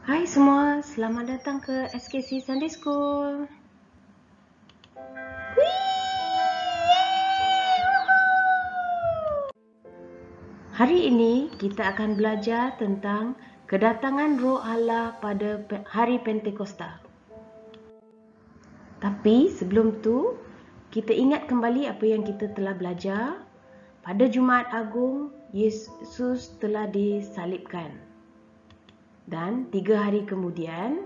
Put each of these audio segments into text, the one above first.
Hai semua, selamat datang ke SKC Sunday School. Hari ini kita akan belajar tentang kedatangan Roh Allah pada hari Pentakosta. Tapi sebelum tu, kita ingat kembali apa yang kita telah belajar. Pada Jumaat Agung, Yesus telah disalibkan. Dan 3 hari kemudian,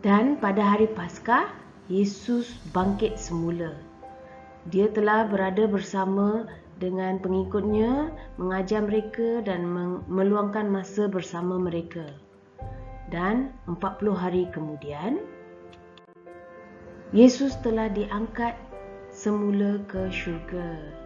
dan pada hari Paskah, Yesus bangkit semula. Dia telah berada bersama dengan pengikutnya, mengajar mereka dan meluangkan masa bersama mereka. Dan 40 hari kemudian, Yesus telah diangkat semula ke syurga.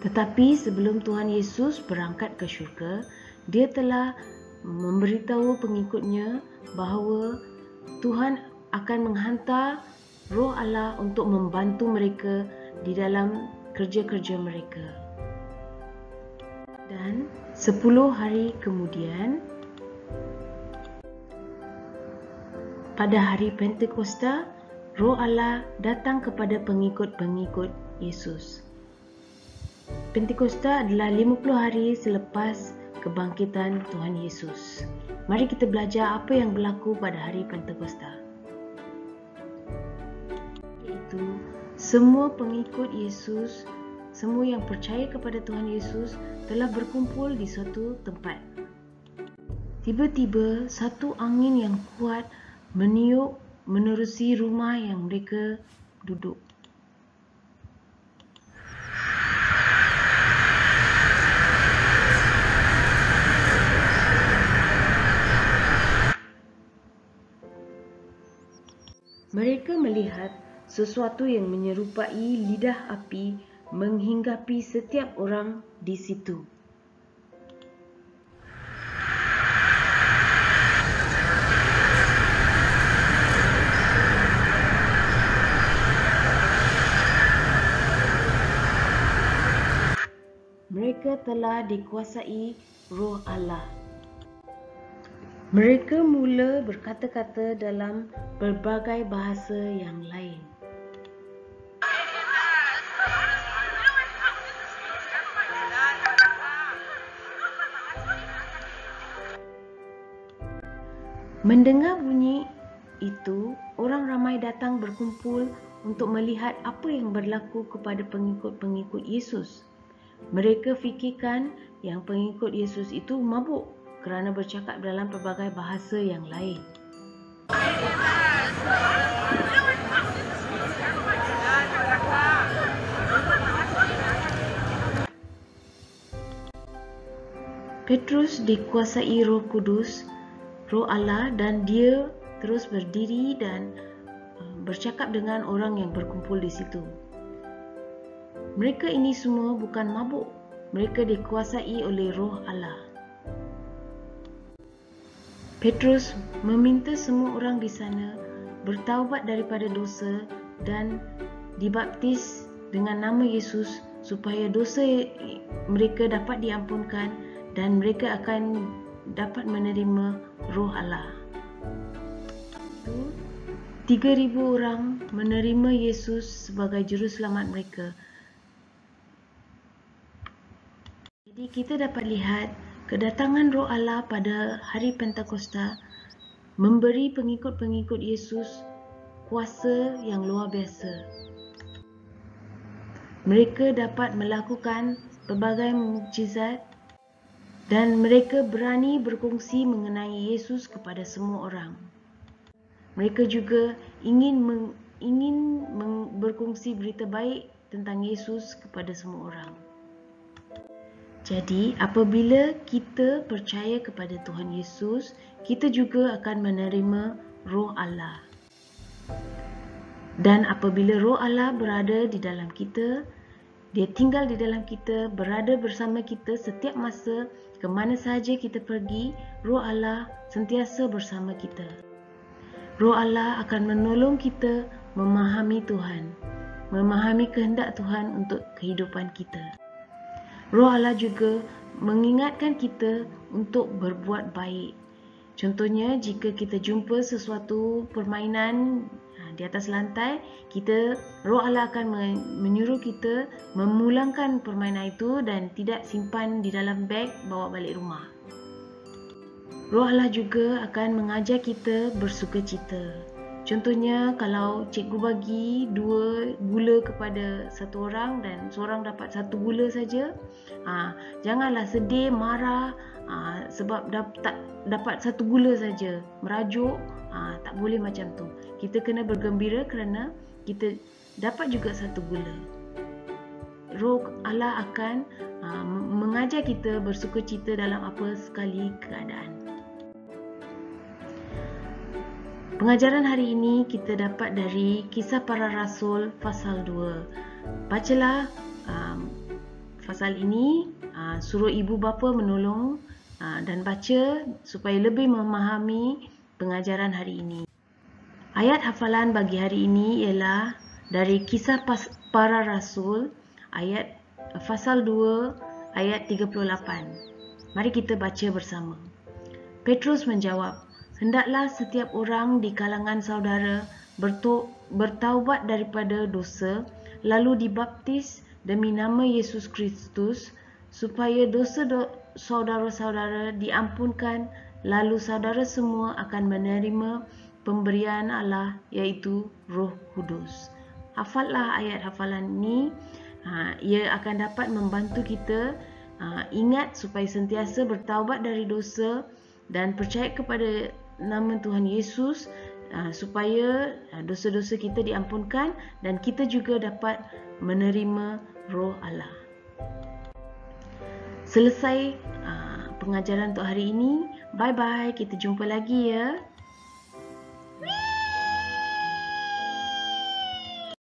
Tetapi sebelum Tuhan Yesus berangkat ke syurga, dia telah memberitahu pengikutnya bahawa Tuhan akan menghantar Roh Allah untuk membantu mereka di dalam kerja-kerja mereka. Dan 10 hari kemudian, pada hari Pentakosta, Roh Allah datang kepada pengikut-pengikut Yesus. Pentakosta adalah 50 hari selepas kebangkitan Tuhan Yesus. Mari kita belajar apa yang berlaku pada hari Pentakosta. Iaitu semua pengikut Yesus, semua yang percaya kepada Tuhan Yesus telah berkumpul di suatu tempat. Tiba-tiba satu angin yang kuat meniup menerusi rumah yang mereka duduk. Mereka melihat sesuatu yang menyerupai lidah api menghinggapi setiap orang di situ. Mereka telah dikuasai Roh Allah. Mereka mula berkata-kata dalam berbagai bahasa yang lain. Mendengar bunyi itu, orang ramai datang berkumpul untuk melihat apa yang berlaku kepada pengikut-pengikut Yesus. Mereka fikirkan yang pengikut Yesus itu mabuk kerana bercakap dalam pelbagai bahasa yang lain. Petrus dikuasai Roh Kudus, Roh Allah, dan dia terus berdiri dan bercakap dengan orang yang berkumpul di situ. Mereka ini semua bukan mabuk, mereka dikuasai oleh Roh Allah. Petrus meminta semua orang di sana bertaubat daripada dosa dan dibaptis dengan nama Yesus supaya dosa mereka dapat diampunkan dan mereka akan dapat menerima Roh Allah. 3,000 orang menerima Yesus sebagai juru selamat mereka. Jadi kita dapat lihat kedatangan Roh Allah pada hari Pentakosta memberi pengikut-pengikut Yesus kuasa yang luar biasa. Mereka dapat melakukan pelbagai mukjizat dan mereka berani berkongsi mengenai Yesus kepada semua orang. Mereka juga ingin berkongsi berita baik tentang Yesus kepada semua orang. Jadi, apabila kita percaya kepada Tuhan Yesus, kita juga akan menerima Roh Allah. Dan apabila Roh Allah berada di dalam kita, Dia tinggal di dalam kita, berada bersama kita setiap masa ke mana sahaja kita pergi, Roh Allah sentiasa bersama kita. Roh Allah akan menolong kita memahami Tuhan, memahami kehendak Tuhan untuk kehidupan kita. Roh Allah juga mengingatkan kita untuk berbuat baik. Contohnya, jika kita jumpa sesuatu permainan di atas lantai, Roh Allah akan menyuruh kita memulangkan permainan itu dan tidak simpan di dalam beg bawa balik rumah. Roh Allah juga akan mengajar kita bersukacita. Contohnya, kalau cikgu bagi 2 gula kepada satu orang dan seorang dapat 1 gula saja, janganlah sedih, marah sebab tak dapat 1 gula saja, merajuk. Tak boleh macam tu. Kita kena bergembira kerana kita dapat juga 1 gula. Roh Allah akan mengajar kita bersukacita dalam apa sekali keadaan. Pengajaran hari ini kita dapat dari Kisah Para Rasul pasal 2. Bacalah pasal ini, suruh ibu bapa menolong dan baca supaya lebih memahami pengajaran hari ini. Ayat hafalan bagi hari ini ialah dari Kisah Para Rasul ayat pasal 2 ayat 38. Mari kita baca bersama. Petrus menjawab, "Hendaklah setiap orang di kalangan saudara bertaubat daripada dosa lalu dibaptis demi nama Yesus Kristus supaya dosa saudara-saudara diampunkan, lalu saudara semua akan menerima pemberian Allah iaitu Roh Kudus." Hafallah ayat hafalan ini. Ia akan dapat membantu kita ingat supaya sentiasa bertaubat dari dosa dan percaya kepada nama Tuhan Yesus supaya dosa-dosa kita diampunkan dan kita juga dapat menerima Roh Allah. Selesai pengajaran untuk hari ini. Bye-bye. Kita jumpa lagi ya.